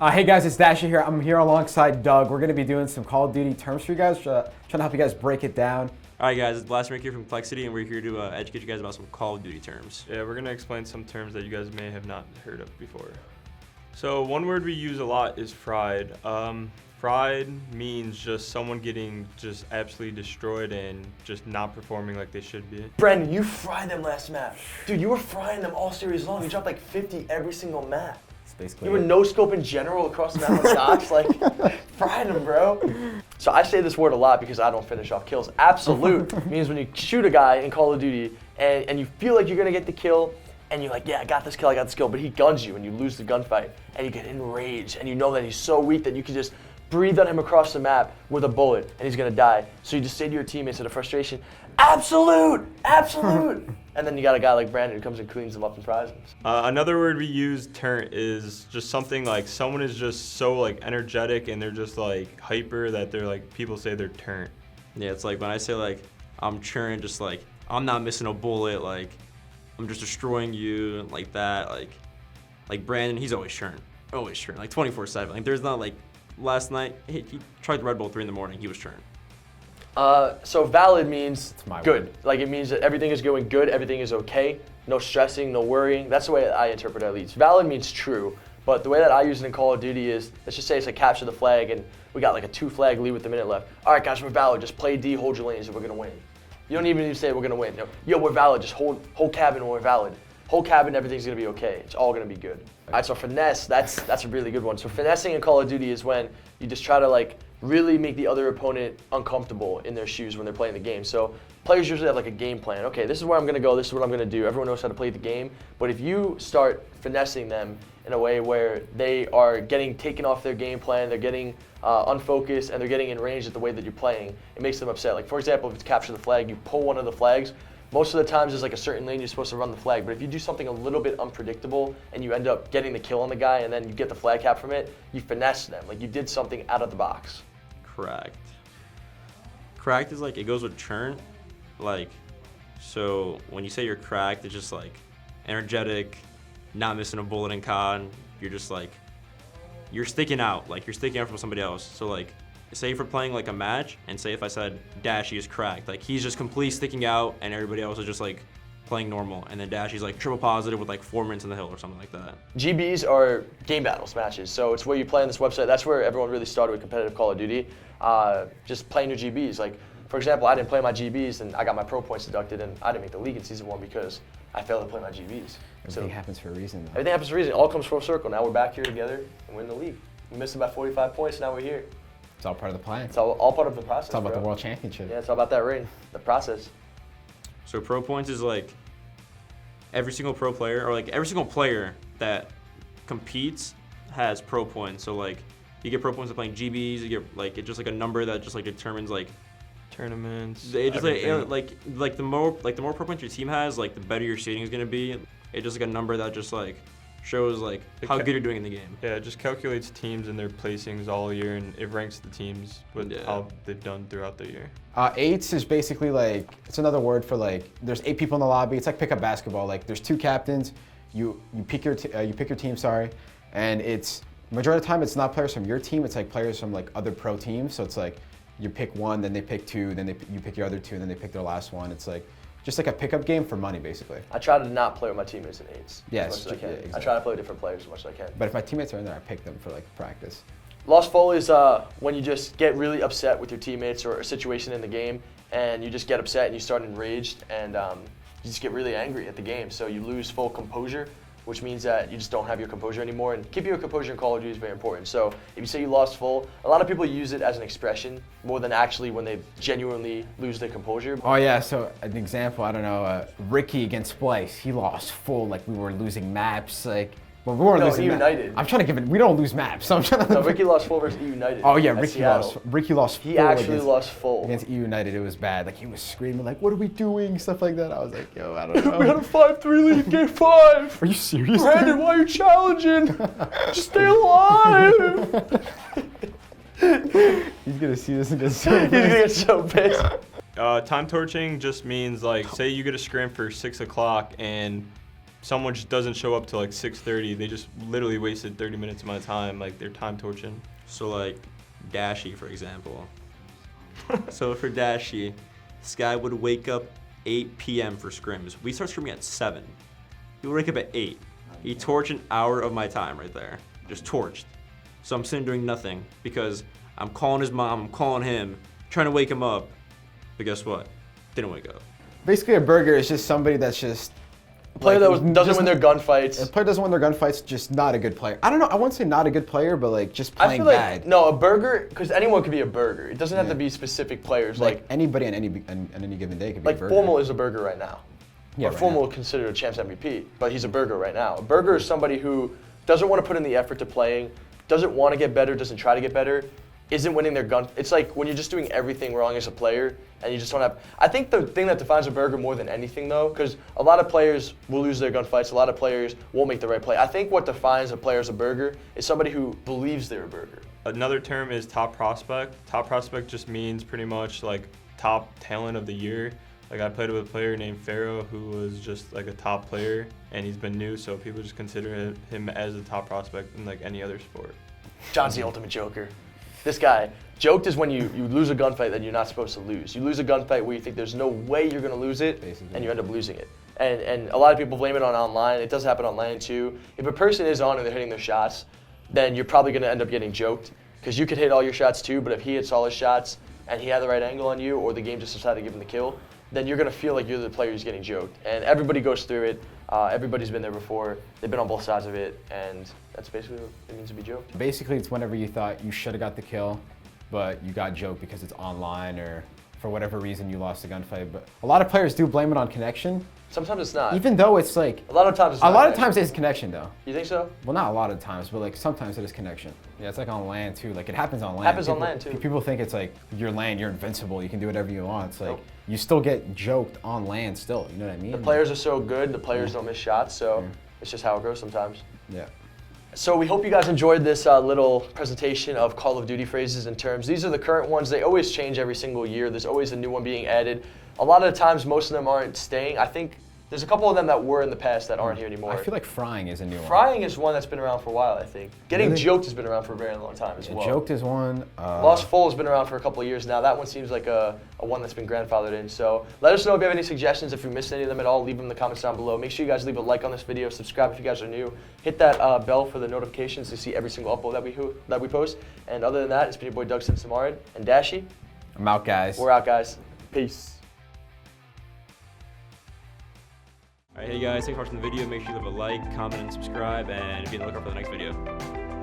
Hey guys, it's Dashy here. I'm here alongside Doug. We're going to be doing some Call of Duty terms for you guys, trying to help you guys break it down. Alright guys, it's Blazt here from Complexity, and we're here to educate you guys about some Call of Duty terms. Yeah, we're going to explain some terms that you guys may have not heard of before. So one word we use a lot is fried. Fried means just someone getting just absolutely destroyed and just not performing like they should be. Brandon, you fried them last map. Dude, you were frying them all series long. You dropped like 50 every single map. You were no-scoping general across the map on dots, like, frying them, bro. So I say this word a lot because I don't finish off kills. Absolute means when you shoot a guy in Call of Duty and you feel like you're gonna get the kill, and you're like, yeah, I got this kill, but he guns you and you lose the gunfight, and you get enraged, and you know that he's so weak that you can just breathe on him across the map with a bullet, and he's gonna die. So you just say to your teammates out of frustration, absolute, absolute. And then you got a guy like Brandon who comes and cleans them up and fries them. Another word we use, turn, is just something like someone is just so like energetic and they're just like hyper that they're like, people say they're turnt. Yeah, it's like when I say like, I'm churning, just like, I'm not missing a bullet, like, I'm just destroying you, like that, like Brandon, he's always churning, like 24/7. Like there's not like, last night, he tried the Red Bull 3 in the morning, he was churning. So valid means good. Word. Like it means that everything is going good, everything is okay, no stressing, no worrying. That's the way I interpret it at least. Valid means true, but the way that I use it in Call of Duty is, let's just say it's like capture the flag and we got like a 2-flag lead with a minute left. All right, guys, we're valid. Just play D, hold your lanes, and we're gonna win. You don't even need to say we're gonna win. Yo, we're valid. Just hold cabin when we're valid. Whole cabin, everything's gonna be okay. It's all gonna be good. All right, so finesse, that's a really good one. So finessing in Call of Duty is when you just try to like really make the other opponent uncomfortable in their shoes when they're playing the game. So players usually have like a game plan. Okay, this is where I'm gonna go, this is what I'm gonna do. Everyone knows how to play the game. But if you start finessing them in a way where they are getting taken off their game plan, they're getting unfocused, and they're getting enraged at the way that you're playing, it makes them upset. Like for example, if it's capture the flag, you pull one of the flags, most of the times there's like a certain lane you're supposed to run the flag, but if you do something a little bit unpredictable and you end up getting the kill on the guy and then you get the flag cap from it, you finesse them, like you did something out of the box. Cracked. Cracked is like, it goes with churn, like, so when you say you're cracked, it's just like energetic, not missing a bullet in COD, you're just like, you're sticking out, like you're sticking out from somebody else. So like, say if we're playing like a match, and say if I said Dashy is cracked, like he's just completely sticking out and everybody else is just like playing normal, and then Dashy's like triple positive with like 4 minutes in the hill or something like that. GBs are game battles matches, so it's where you play on this website. That's where everyone really started with competitive Call of Duty, just playing your GBs. Like, for example, I didn't play my GBs and I got my pro points deducted and I didn't make the league in season 1 because I failed to play my GBs. Everything happens for a reason, though. Everything happens for a reason. It all comes full circle. Now we're back here together and we're in the league. We missed about 45 points, now we're here. It's all part of the plan. It's all part of the process. It's all about bro. the World Championship. Yeah, it's all about that ring, the process. So pro points is like every single pro player, or like every single player that competes has pro points. So like you get pro points for playing GBs, you get like, it's just like a number that just like determines like Tournaments, it just everything. like the more pro points your team has, like the better your seating is gonna be. It's just like a number that just like shows like how good you're doing in the game. Yeah, it just calculates teams and their placings all year, and it ranks the teams with how they've done throughout the year. Eights is basically like, it's another word for like, there's 8 people in the lobby. It's like pickup basketball. Like there's 2 captains. You pick your team, and it's majority of the time it's not players from your team. It's like players from like other pro teams. So it's like you pick one, then they pick 2, then you pick your other 2, and then they pick their last one. It's like just like a pickup game for money, basically. I try to not play with my teammates in 8s Yes, as much as I can. exactly. I try to play with different players as much as I can. But if my teammates are in there, I pick them for like practice. Lost full is when you just get really upset with your teammates or a situation in the game, and you just get upset and you start enraged, and you just get really angry at the game. So you lose full composure, which means that you just don't have your composure anymore. And keeping your composure in Call of Duty is very important. So if you say you lost full, a lot of people use it as an expression more than actually when they genuinely lose their composure. Oh yeah, so an example, I don't know, Ricky against Splice, he lost full, like we were losing maps, like, well, we weren't losing United. I'm trying to give it, we don't lose maps, so I'm trying to. No, Ricky lost full versus United. Oh yeah, at Ricky Seattle. lost full. He actually lost full. Against United, it was bad. Like he was screaming, like, what are we doing? Stuff like that. I was like, yo, I don't know. We had a 5-3 lead, game 5. Are you serious? Brandon, dude? why are you challenging? Just stay alive. He's gonna see this and get so He's gonna get so pissed. Time torching just means like, say you get a scrim for 6 o'clock and someone just doesn't show up till like 6:30, they just literally wasted 30 minutes of my time. Like they're time torching. So like Dashy, for example. So for Dashy, this guy would wake up 8 p.m. for scrims. We start scrimming at 7. He would wake up at 8. He torched an hour of my time right there. Just torched. So I'm sitting doing nothing because I'm calling his mom, I'm calling him, trying to wake him up. But guess what? Didn't wake up. Basically, a burger is just somebody that's just A player like, that doesn't win their A gunfights. player doesn't win their gunfights, just not a good player. I don't know. I wouldn't say not a good player, but like just I playing feel like bad. no, a burger, because anyone could be a burger. It doesn't have Yeah. to be specific players. Like Like anybody on any given day could be a burger. Formal is a burger right now. Yeah, or right Formal now. is considered a champs MVP, but he's a burger right now. A burger is somebody who doesn't want to put in the effort to playing, doesn't want to get better, doesn't try to get better, isn't winning their gun. It's like when you're just doing everything wrong as a player and you just don't have. I think the thing that defines a burger more than anything, though, because a lot of players will lose their gunfights, a lot of players won't make the right play. I think what defines a player as a burger is somebody who believes they're a burger. Another term is top prospect. Top prospect just means pretty much like top talent of the year. Like I played with a player named Pharaoh who was just like a top player, and he's been new, so people just consider him as a top prospect in like any other sport. John's the ultimate joker. This guy, joked is when you lose a gunfight that you're not supposed to lose. You lose a gunfight where you think there's no way you're going to lose it, Basically. and you end up losing it. And a lot of people blame it on online. It does happen online too. If a person is on and they're hitting their shots, then you're probably going to end up getting joked, because you could hit all your shots too, but if he hits all his shots and he had the right angle on you, or the game just decided to give him the kill, then you're going to feel like you're the player who's getting joked. And everybody goes through it. Everybody's been there before. They've been on both sides of it, and that's basically what it means to be joked. Basically, it's whenever you thought you should have got the kill, but you got joked because it's online or for whatever reason you lost the gunfight. But a lot of players do blame it on connection, Sometimes it's not. even though it's like A lot of times it's a not. lot of actually. times it's connection though. You think so? Well, not a lot of times, but like sometimes it is connection. Yeah, it's like on LAN too. Like it happens on LAN. Happens on People- LAN, too. People think it's like you're LAN, you're invincible, you can do whatever you want. It's like Nope. you still get joked on LAN still. You know what I mean? The players are so good, the players don't miss shots, so it's just how it goes sometimes. Yeah. So we hope you guys enjoyed this little presentation of Call of Duty phrases and terms. These are the current ones. They always change every single year. There's always a new one being added. A lot of the times, most of them aren't staying. I think there's a couple of them that were in the past that aren't here anymore. I feel like frying is a new one. Frying is one that's been around for a while, I think. Getting Really? joked has been around for a very long time as well. Joked is one. Lost Full has been around for a couple of years now. That one seems like a one that's been grandfathered in. So let us know if you have any suggestions. If you missed any of them at all, leave them in the comments down below. Make sure you guys leave a like on this video. Subscribe if you guys are new. Hit that bell for the notifications to see every single upload that we post. And other than that, it's been your boy Doug Simpson and Dashy. I'm out, guys. We're out, guys. Peace. Alright, hey guys, thanks for watching the video. Make sure you leave a like, comment, and subscribe, and be on the lookout for the next video.